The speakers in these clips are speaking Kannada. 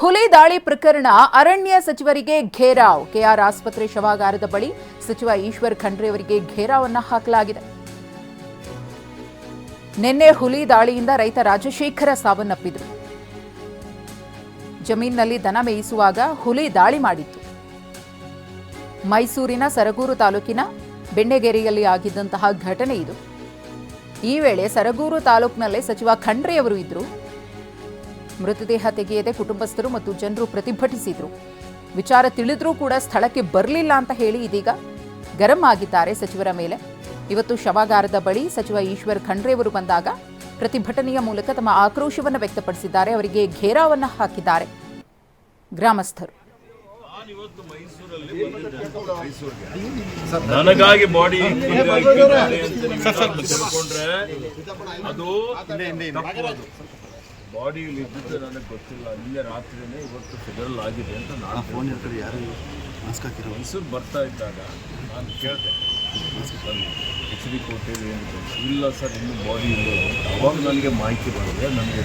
ಹುಲಿ ದಾಳಿ ಪ್ರಕರಣ ಅರಣ್ಯ ಸಚಿವರಿಗೆ ಘೇರಾವ್. ಕೆಆರ್ ಆಸ್ಪತ್ರೆ ಶವಾಗಾರದ ಬಳಿ ಸಚಿವ ಈಶ್ವರ್ ಖಂಡ್ರೆ ಅವರಿಗೆ ಘೇರಾವನ್ನ ಹಾಕಲಾಗಿದೆ. ನಿನ್ನೆ ಹುಲಿ ದಾಳಿಯಿಂದ ರೈತ ರಾಜಶೇಖರ ಸಾವನ್ನಪ್ಪಿದ್ರು. ಜಮೀನಿನಲ್ಲಿ ದನ ಮೇಯಿಸುವಾಗ ಹುಲಿ ದಾಳಿ ಮಾಡಿತ್ತು. ಮೈಸೂರಿನ ಸರಗೂರು ತಾಲೂಕಿನ ಬೆಣ್ಣೆಗೆರೆಯಲ್ಲಿ ಆಗಿದ್ದಂತಹ ಘಟನೆ ಇದು. ಈ ವೇಳೆ ಸರಗೂರು ತಾಲೂಕಿನಲ್ಲೇ ಸಚಿವ ಖಂಡ್ರೆ ಅವರು ಇದ್ರು. ಮೃತದೇಹ ತೆಗೆಯದೆ ಕುಟುಂಬಸ್ಥರು ಮತ್ತು ಜನರು ಪ್ರತಿಭಟಿಸಿದ್ರು. ವಿಚಾರ ತಿಳಿದ್ರೂ ಕೂಡ ಸ್ಥಳಕ್ಕೆ ಬರಲಿಲ್ಲ ಅಂತ ಹೇಳಿ ಇದೀಗ ಗರಂ ಆಗಿದ್ದಾರೆ ಸಚಿವರ ಮೇಲೆ. ಇವತ್ತು ಶವಾಗಾರದ ಬಳಿ ಸಚಿವ ಈಶ್ವರ್ ಖಂಡ್ರೆ ಅವರು ಬಂದಾಗ ಪ್ರತಿಭಟನೆಯ ಮೂಲಕ ತಮ್ಮ ಆಕ್ರೋಶವನ್ನು ವ್ಯಕ್ತಪಡಿಸಿದ್ದಾರೆ. ಅವರಿಗೆ ಘೇರಾವನ್ನ ಹಾಕಿದ್ದಾರೆ ಗ್ರಾಮಸ್ಥರು. ನನಗಾಗಿ ಬಾಡಿ ಬಾಡಿಯಲ್ಲಿ ಇದ್ದಿದ್ದು ನನಗೆ ಗೊತ್ತಿಲ್ಲ. ನಿನ್ನೆ ರಾತ್ರಿನೇ ಇವತ್ತು ಫೆಡರಲ್ ಆಗಿದೆ ಅಂತ ನಾನು ಫೋನ್ ಇರ್ತಾರೆ. ಯಾರು ಮೈಸೂರು ಬರ್ತಾ ಇದ್ದಾಗ ನಾನು ಕೇಳಿದೆ, ಎಚ್ ಡಿ ಕೋಟೆಯಲ್ಲಿ ಏನಿದೆ? ಇಲ್ಲ ಸರ್, ಇನ್ನೂ ಬಾಡಿ ಇಲ್ಲ. ಅವಾಗ ನನಗೆ ಮಾಹಿತಿ ಬಂದಿದೆ. ನನಗೆ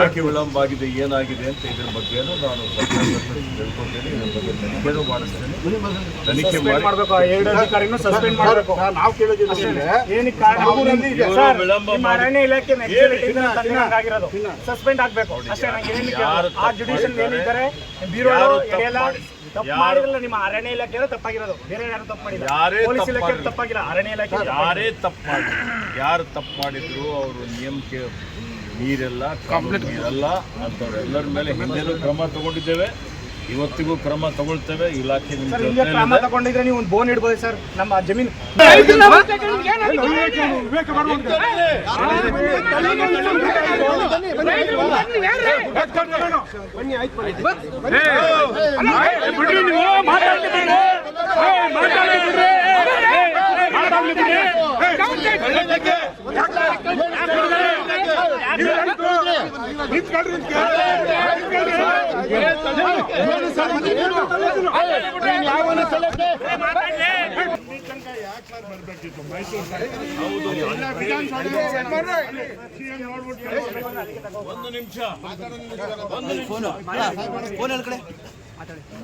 ಯಾಕೆ ವಿಳಂಬ ಆಗಿದೆ, ಏನಾಗಿದೆ ಅಂತ ಇದ್ರ ಬಗ್ಗೆ ನಾನು ತಿಳ್ಕೊತೇನೆ. ಇದ್ರ ಬಗ್ಗೆ ತನಿಖೆನೂ ಮಾಡಿಸ್ತೇನೆ. ತನಿಖೆ ಯಾರು ತಪ್ಪು ಮಾಡಿದ್ರು ಅವರು ನಿಯಮಕ್ಕೆ ನೀರೆಲ್ಲ ನೀರಲ್ಲ ಅಂತವ್ರೆಲ್ಲರ ಮೇಲೆ ಹಿಂದೆನೂ ಕ್ರಮ ತಗೊಂಡಿದ್ದೇವೆ, ಇವತ್ತಿಗೂ ಕ್ರಮ ತಗೊಳ್ತೇವೆ. ಇಲಾಖೆ ಕ್ರಮ ತಗೊಂಡಿದ್ರೆ ನೀವು ಒಂದು ಬೋನ್ ಇಡ್ಬೋದು ಸರ್. ನಮ್ಮ ಜಮೀನು ಒಂದು ನಿಮಿಷ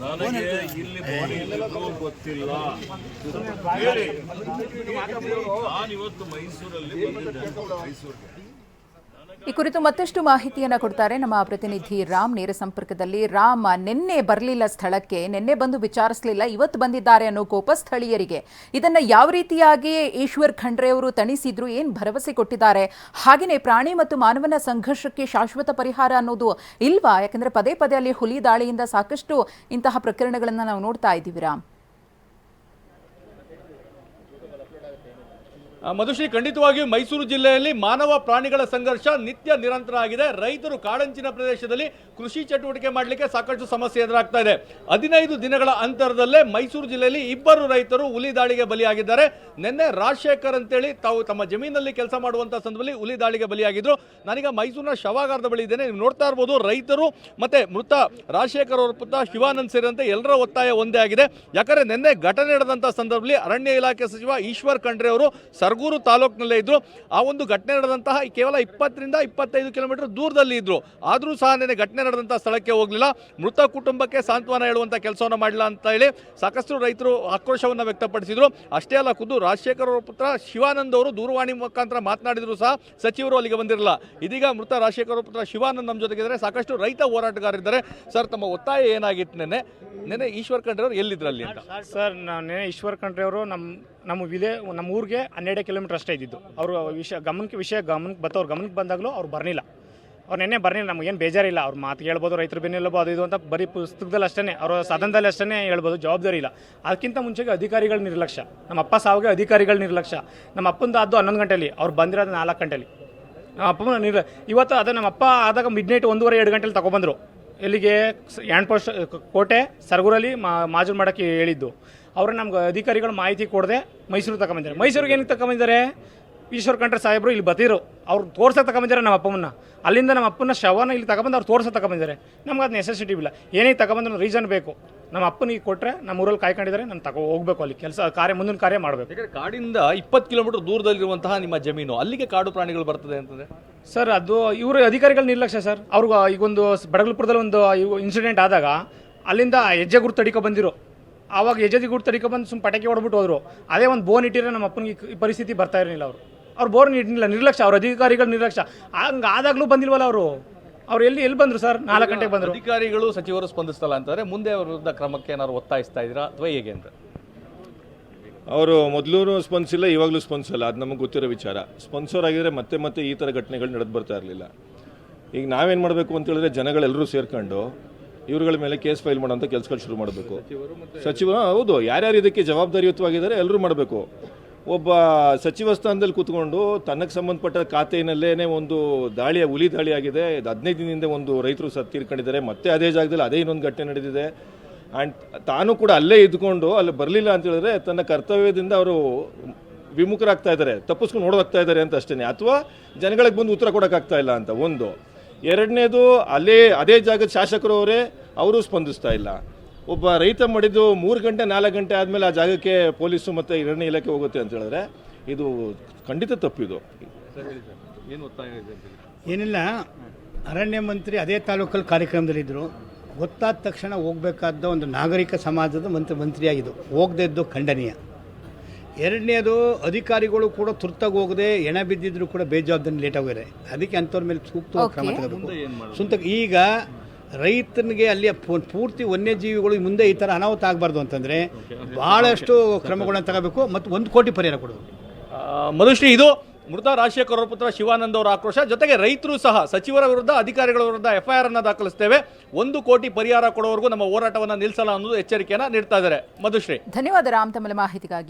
ನನಗೆ ಇಲ್ಲಿ ಬಾಡಿ ಗೊತ್ತಿಲ್ಲ. ನಾನು ಇವತ್ತು ಮೈಸೂರಲ್ಲಿ ಬಂದಿದ್ದೆ. ಮೈಸೂರಿಗೆ ಈ ಕುರಿತು ಮತ್ತಷ್ಟು ಮಾಹಿತಿಯನ್ನು ಕೊಡ್ತಾರೆ ನಮ್ಮ ಪ್ರತಿನಿಧಿ ರಾಮ್. ನೇರ ಸಂಪರ್ಕದಲ್ಲಿ ರಾಮ್, ನಿನ್ನೆ ಬರಲಿಲ್ಲ ಸ್ಥಳಕ್ಕೆ, ನಿನ್ನೆ ಬಂದು ವಿಚಾರಿಸಲಿಲ್ಲ, ಇವತ್ತು ಬಂದಿದ್ದಾರೆ ಅನ್ನೋ ಕೋಪ ಸ್ಥಳೀಯರಿಗೆ. ಇದನ್ನ ಯಾವ ರೀತಿಯಾಗಿ ಈಶ್ವರ್ ಖಂಡ್ರೆ ಅವರು ತಣಿಸಿದ್ರು, ಏನ್ ಭರವಸೆ ಕೊಟ್ಟಿದ್ದಾರೆ? ಹಾಗೆಯೇ ಪ್ರಾಣಿ ಮತ್ತು ಮಾನವನ ಸಂಘರ್ಷಕ್ಕೆ ಶಾಶ್ವತ ಪರಿಹಾರ ಅನ್ನೋದು ಇಲ್ವಾ? ಯಾಕಂದ್ರೆ ಪದೇ ಪದೇ ಅಲ್ಲಿ ಹುಲಿ ದಾಳಿಯಿಂದ ಸಾಕಷ್ಟು ಇಂತಹ ಪ್ರಕರಣಗಳನ್ನ ನಾವು ನೋಡ್ತಾ ಇದ್ದೀವಿ. ರಾಮ್, ಮಧುಶ್ರೀ, ಖಂಡಿತವಾಗಿಯೂ ಮೈಸೂರು ಜಿಲ್ಲೆಯಲ್ಲಿ ಮಾನವ ಪ್ರಾಣಿಗಳ ಸಂಘರ್ಷ ನಿತ್ಯ ನಿರಂತರ ಆಗಿದೆ. ರೈತರು ಕಾಡಂಚಿನ ಪ್ರದೇಶದಲ್ಲಿ ಕೃಷಿ ಚಟುವಟಿಕೆ ಮಾಡಲಿಕ್ಕೆ ಸಾಕಷ್ಟು ಸಮಸ್ಯೆ ಎದುರಾಗ್ತಾ ಇದೆ. 15 ದಿನಗಳ ಅಂತರದಲ್ಲೇ ಮೈಸೂರು ಜಿಲ್ಲೆಯಲ್ಲಿ 2 ರೈತರು ಹುಲಿ ದಾಳಿಗೆ ಬಲಿಯಾಗಿದ್ದಾರೆ. ನಿನ್ನೆ ರಾಜಶೇಖರ್ ಅಂತೇಳಿ ತಾವು ತಮ್ಮ ಜಮೀನಲ್ಲಿ ಕೆಲಸ ಮಾಡುವಂತಹ ಸಂದರ್ಭದಲ್ಲಿ ಹುಲಿ ದಾಳಿಗೆ ಬಲಿಯಾಗಿದ್ರು. ನಾನೀಗ ಮೈಸೂರಿನ ಶವಾಗಾರದ ಬಳಿ ಇದ್ದೇನೆ. ನೀವು ನೋಡ್ತಾ ಇರ್ಬೋದು, ರೈತರು ಮತ್ತೆ ಮೃತ ರಾಜಶೇಖರ್ ಅವರ ಪುತ್ರ ಶಿವಾನಂದ್ ಸೇರಿದಂತೆ ಎಲ್ಲರ ಒತ್ತಾಯ ಒಂದೇ ಆಗಿದೆ. ಯಾಕಂದ್ರೆ ನಿನ್ನೆ ಘಟನೆ ನಡೆದಂತಹ ಸಂದರ್ಭದಲ್ಲಿ ಅರಣ್ಯ ಇಲಾಖೆ ಸಚಿವ ಈಶ್ವರ್ ಖಂಡ್ರೆ ಅವರು ಸರಗೂರು ತಾಲೂಕಿನಲ್ಲೇ ಇದ್ರು. ಆ ಒಂದು ಘಟನೆ ನಡೆದಂತಹ ಕೇವಲ 20ರಿಂದ 25 ಕಿಲೋಮೀಟರ್ ದೂರದಲ್ಲಿ ಇದ್ರು. ಆದರೂ ಸಹ ನಿನ್ನೆ ಘಟನೆ ನಡೆದಂತಹ ಸ್ಥಳಕ್ಕೆ ಹೋಗಲಿಲ್ಲ. ಮೃತ ಕುಟುಂಬಕ್ಕೆ ಸಾಂತ್ವನ ಹೇಳುವಂತ ಕೆಲಸವನ್ನು ಮಾಡಿಲ್ಲ ಅಂತ ಹೇಳಿ ಸಾಕಷ್ಟು ರೈತರು ಆಕ್ರೋಶವನ್ನು ವ್ಯಕ್ತಪಡಿಸಿದ್ರು. ಅಷ್ಟೇ ಅಲ್ಲ, ಖುದ್ದು ರಾಜಶೇಖರ್ ಅವರ ಪುತ್ರ ಶಿವಾನಂದ್ ಅವರು ದೂರವಾಣಿ ಮುಖಾಂತರ ಮಾತನಾಡಿದ್ರು ಸಹ ಸಚಿವರು ಅಲ್ಲಿಗೆ ಬಂದಿರಲಿಲ್ಲ. ಇದೀಗ ಮೃತ ರಾಜಶೇಖರ್ ಅವರ ಪುತ್ರ ಶಿವಾನಂದ್ ನಮ್ಮ ಜೊತೆಗಿದ್ದಾರೆ. ಸಾಕಷ್ಟು ರೈತ ಹೋರಾಟಗಾರರಿದ್ದಾರೆ. ಸರ್, ತಮ್ಮ ಒತ್ತಾಯ ಏನಾಗಿತ್ತು? ನೆನೆ ಈಶ್ವರ್ ಖಂಡ್ರೆ ಅವರು ಎಲ್ಲಿದ್ರಲ್ಲಿ ಅಂತ? ಸರ್, ನೆನೆ ಈಶ್ವರ್ ಖಂಡ್ರೆ ಅವರು ನಮ್ಮ ಊರಿಗೆ 12 ಕಿಲೋಮೀಟರ್ ಅಷ್ಟೇ ಇದ್ದಿದ್ದು. ಅವರು ಗಮನಕ್ಕೆ ಬಂದಾಗಲೂ ಅವ್ರು ಬರಲಿಲ್ಲ. ಅವ್ರು ನೆನ್ನೆ ಬರಲಿಲ್ಲ. ನಮಗೇನು ಬೇಜಾರಿಲ್ಲ. ಅವ್ರು ಮಾತು ಹೇಳ್ಬೋದು, ರೈತರು ಬೆನ್ನೆಲ್ಲಬೋದು ಅದು ಇದು ಅಂತ ಬರೀ ಪುಸ್ತಕದಲ್ಲಿ ಅಷ್ಟೇ, ಅವರ ಸದನದಲ್ಲಿ ಅಷ್ಟೇ ಹೇಳ್ಬೋದು, ಜವಾಬ್ದಾರಿ ಇಲ್ಲ. ಅದಕ್ಕಿಂತ ಮುಂಚೆಗೆ ಅಧಿಕಾರಿಗಳ ನಿರ್ಲಕ್ಷ್ಯ. ನಮ್ಮ ಅಪ್ಪ ಸಾವಿಗೆ ಅಧಿಕಾರಿಗಳ ನಿರ್ಲಕ್ಷ್ಯ. ನಮ್ಮ ಅಪ್ಪಂದು ಅದು 11 ಗಂಟೆಯಲ್ಲಿ, ಅವ್ರು ಬಂದಿರೋದು 4 ಗಂಟೆಯಲ್ಲಿ. ನಮ್ಮ ಅಪ್ಪ ಇವತ್ತು ಅದೇ ನಮ್ಮ ಅಪ್ಪ ಆದಾಗ ಮಿಡ್ನೈಟ್ 1:30-2 ಗಂಟೆಲಿ ತಗೊಬಂದರು. ಎಲ್ಲಿಗೆ? ಹ್ಯಾಂಡ್ ಪೋಸ್ಟ್ ಕೋಟೆ ಸರಗೂರಲ್ಲಿ ಮಾಜೂರು ಮಾಡೋಕ್ಕೆ ಹೇಳಿದ್ದು. ಅವರು ನಮ್ಗೆ ಅಧಿಕಾರಿಗಳು ಮಾಹಿತಿ ಕೊಡದೆ ಮೈಸೂರು ತಗೊಂಬಂದಿದ್ದಾರೆ. ಮೈಸೂರಿಗೆ ಏನಕ್ಕೆ ತಗೊಂಬಂದಿದ್ದಾರೆ? ಈಶ್ವರ್ ಖಂಡ್ರೆ ಸಾಹೇಬರು ಇಲ್ಲಿ ಬತ್ತಿರು ಅವ್ರು ತೋರ್ಸಕ್ಕೆ ತಗೊಂಬಂದಿದ್ದಾರೆ ನಮ್ಮ ಅಪ್ಪಮ್ಮನ್ನ. ಅಲ್ಲಿಂದ ನಮ್ಮ ಅಪ್ಪನ ಶವನ ಇಲ್ಲಿ ತಗೊಂಬಂದು ಅವ್ರು ತೋರ್ಸಕ್ಕೆ ತಗೊಂಬಂದಿದ್ದಾರೆ. ನಮ್ಗೆ ಅದು ನೆಸೆಸಿಟಿ ಇಲ್ಲ. ಏನೇ ತಗೊಂಬಂದ್ರೆ ರೀಸನ್ ಬೇಕು. ನಮ್ಮ ಅಪ್ಪನಿಗೆ ಕೊಟ್ಟರೆ ನಮ್ಮ ಊರಲ್ಲಿ ಕಾಯ್ಕೊಂಡಿದ್ದಾರೆ, ನಾನು ಹೋಗ್ಬೇಕು ಅಲ್ಲಿ ಕೆಲಸ ಮುಂದಿನ ಕಾರ್ಯ ಮಾಡಬೇಕು. ಯಾಕಂದ್ರೆ ಕಾಡಿಂದ 20 ಕಿಲೋಮೀಟರ್ ದೂರದಲ್ಲಿರುವಂತಹ ನಿಮ್ಮ ಜಮೀನು, ಅಲ್ಲಿಗೆ ಕಾಡು ಪ್ರಾಣಿಗಳು ಬರ್ತದೆ ಅಂತಂದ್ರೆ ಸರ್ ಅದು ಇವರು ಅಧಿಕಾರಿಗಳ ನಿರ್ಲಕ್ಷ್ಯ ಸರ್. ಅವ್ರಿಗೆ ಈಗೊಂದು ಬಡಗಲಪುರದಲ್ಲಿ ಒಂದು ಇನ್ಸಿಡೆಂಟ್ ಆದಾಗ ಅಲ್ಲಿಂದ ಹೆಜ್ಜೆ ಗುರುತು ತಡಿಕೊ ಬಂದಿರೋ, ಆವಾಗ ಹೆಜ್ಜೆ ಗುರುತು ತಡಿಕೊ ಬಂದು ಸುಮ್ಮನೆ ಪಟಾಕಿ ಹೊಡ್ಬಿಟ್ಟು ಹೋದ್ರು. ಅದೇ ಒಂದು ಬೋನ್ ಇಟ್ಟಿದ್ರೆ ನಮ್ಮ ಅಪ್ಪನಿಗೆ ಈ ಪರಿಸ್ಥಿತಿ ಬರ್ತಾ ಇರಲಿಲ್ಲ. ಅವ್ರು ಬೋರ್ನ್ ಇಟ್ಟಿಲ್ಲ, ನಿರ್ಲಕ್ಷ್ಯ, ಅವ್ರ ಅಧಿಕಾರಿಗಳ ನಿರ್ಲಕ್ಷ್ಯ. ಹಂಗೆ ಆದಾಗಲೂ ಬಂದಿಲ್ವಲ್ಲ ಅವ್ರು ಎಲ್ಲಿ ಬಂದರು ಸರ್? 4 ಗಂಟೆಗೆ ಬಂದರು. ಅಧಿಕಾರಿಗಳು ಸಚಿವರು ಸ್ಪಂದಿಸ್ತಲ್ಲ ಅಂತಂದ್ರೆ ಮುಂದೆ ಅವರ ವಿರುದ್ಧ ಕ್ರಮಕ್ಕೆ ಏನಾದ್ರು ಒತ್ತಾಯಿಸ್ತಾ ಇದ್ದೀರಾ ಅಥವಾ ಹೇಗೆ ಅಂತ? ಅವರು ಮೊದಲೂ ಸ್ಪಂದಿಸಿಲ್ಲ, ಇವಾಗಲೂ ಸ್ಪಂದಿಸಲ್ಲ. ಅದು ನಮಗೆ ಗೊತ್ತಿರೋ ವಿಚಾರ. ಸ್ಪಂದಿಸೋರ್ ಆಗಿದ್ರೆ ಮತ್ತೆ ಈ ಥರ ಘಟನೆಗಳು ನಡೆದು ಬರ್ತಾ ಇರಲಿಲ್ಲ. ಈಗ ನಾವೇನು ಮಾಡಬೇಕು ಅಂತ ಹೇಳಿದ್ರೆ ಜನಗಳೆಲ್ಲರೂ ಸೇರ್ಕೊಂಡು ಇವ್ರುಗಳ ಮೇಲೆ ಕೇಸ್ ಫೈಲ್ ಮಾಡೋಂಥ ಕೆಲಸಗಳು ಶುರು ಮಾಡಬೇಕು. ಸಚಿವರು ಹೌದು, ಯಾರ್ಯಾರು ಇದಕ್ಕೆ ಜವಾಬ್ದಾರಿಯುತವಾಗಿದ್ದಾರೆ ಎಲ್ಲರೂ ಮಾಡಬೇಕು. ಒಬ್ಬ ಸಚಿವ ಸ್ಥಾನದಲ್ಲಿ ಕೂತ್ಕೊಂಡು ತನಗೆ ಸಂಬಂಧಪಟ್ಟ ಖಾತೆಯಲ್ಲೇ ಒಂದು ಹುಲಿ ದಾಳಿ ಆಗಿದೆ. 15 ದಿನದಿಂದ ಒಂದು ರೈತರು ತೀರ್ಕೊಂಡಿದ್ದಾರೆ. ಮತ್ತೆ ಅದೇ ಜಾಗದಲ್ಲಿ ಅದೇ ಇನ್ನೊಂದು ಘಟನೆ ನಡೆದಿದೆ. ಆ್ಯಂಡ್ ತಾನು ಕೂಡ ಅಲ್ಲೇ ಇದ್ಕೊಂಡು ಅಲ್ಲಿ ಬರಲಿಲ್ಲ ಅಂತ ಹೇಳಿದ್ರೆ ತನ್ನ ಕರ್ತವ್ಯದಿಂದ ಅವರು ವಿಮುಖರಾಗ್ತಾ ಇದ್ದಾರೆ, ತಪ್ಪಿಸ್ಕೊಂಡು ಓಡೋಗ್ತಾ ಇದ್ದಾರೆ ಅಂತ ಅಷ್ಟೇ. ಅಥವಾ ಜನಗಳಿಗೆ ಬಂದು ಉತ್ತರ ಕೊಡೋಕ್ಕಾಗ್ತಾ ಇಲ್ಲ ಅಂತ ಒಂದು. ಎರಡನೇದು, ಅದೇ ಜಾಗದ ಶಾಸಕರು ಅವರು ಸ್ಪಂದಿಸ್ತಾ ಇಲ್ಲ. ಒಬ್ಬ ರೈತ ಮಾಡಿದ್ದು 3 ಗಂಟೆ 4 ಗಂಟೆ ಆದಮೇಲೆ ಆ ಜಾಗಕ್ಕೆ ಪೊಲೀಸು ಮತ್ತು ಅರಣ್ಯ ಇಲಾಖೆ ಹೋಗುತ್ತೆ ಅಂತ ಹೇಳಿದ್ರೆ ಇದು ಖಂಡಿತ ತಪ್ಪಿದು. ಏನಿಲ್ಲ, ಅರಣ್ಯ ಮಂತ್ರಿ ಅದೇ ತಾಲೂಕಲ್ಲಿ ಕಾರ್ಯಕ್ರಮದಲ್ಲಿದ್ದರು. ಗೊತ್ತಾದ ತಕ್ಷಣ ಹೋಗಬೇಕಾದ ಒಂದು ನಾಗರಿಕ ಸಮಾಜದ ಮಂತ್ರಿಯಾಗಿದ್ದು, ಹೋಗದೇ ಇದ್ದು ಖಂಡನೀಯ. ಎರಡನೇದು, ಅಧಿಕಾರಿಗಳು ಕೂಡ ತುರ್ತಾಗಿ ಹೋಗದೆ ಎಣ ಬಿದ್ದಿದ್ರು ಕೂಡ ಬೇಜವಾಬ್ದಾರಿ ಲೇಟ್ ಆಗೋರೆ. ಅದಕ್ಕೆ ಅಂಥವ್ರ ಮೇಲೆ ಸೂಕ್ತ ಕ್ರಮ ತಗೋಬೇಕು. ಈಗ ರೈತನಿಗೆ ಅಲ್ಲಿಯ ಪೂರ್ತಿ ವನ್ಯಜೀವಿಗಳು ಮುಂದೆ ಈ ಥರ ಅನಾಹುತ ಆಗಬಾರ್ದು ಅಂತಂದರೆ ಭಾಳಷ್ಟು ಕ್ರಮಗಳನ್ನು ತಗೋಬೇಕು ಮತ್ತು 1 ಕೋಟಿ ಪರಿಹಾರ ಕೊಡಬೇಕು. ಮಧುಶ್ರೀ, ಇದು ಮೃತ ರಾಜಶೇಖರ್ ಅವರ ಪುತ್ರ ಶಿವಾನಂದ್ ಅವರ ಆಕ್ರೋಶ. ಜೊತೆಗೆ ರೈತರು ಸಹ ಸಚಿವರ ವಿರುದ್ಧ, ಅಧಿಕಾರಿಗಳ ವಿರುದ್ಧ FIR ಅನ್ನು ದಾಖಲಿಸ್ತೇವೆ, 1 ಕೋಟಿ ಪರಿಹಾರ ಕೊಡುವವರೆಗೂ ನಮ್ಮ ಹೋರಾಟವನ್ನು ನಿಲ್ಲಿಸಲ್ಲ ಅನ್ನೋದು ಎಚ್ಚರಿಕೆಯನ್ನು ನೀಡ್ತಾ ಇದ್ದಾರೆ. ಮಧುಶ್ರೀ, ಧನ್ಯವಾದ ರಾಮ್ ತಮ್ಮ ಮಾಹಿತಿಗಾಗಿ.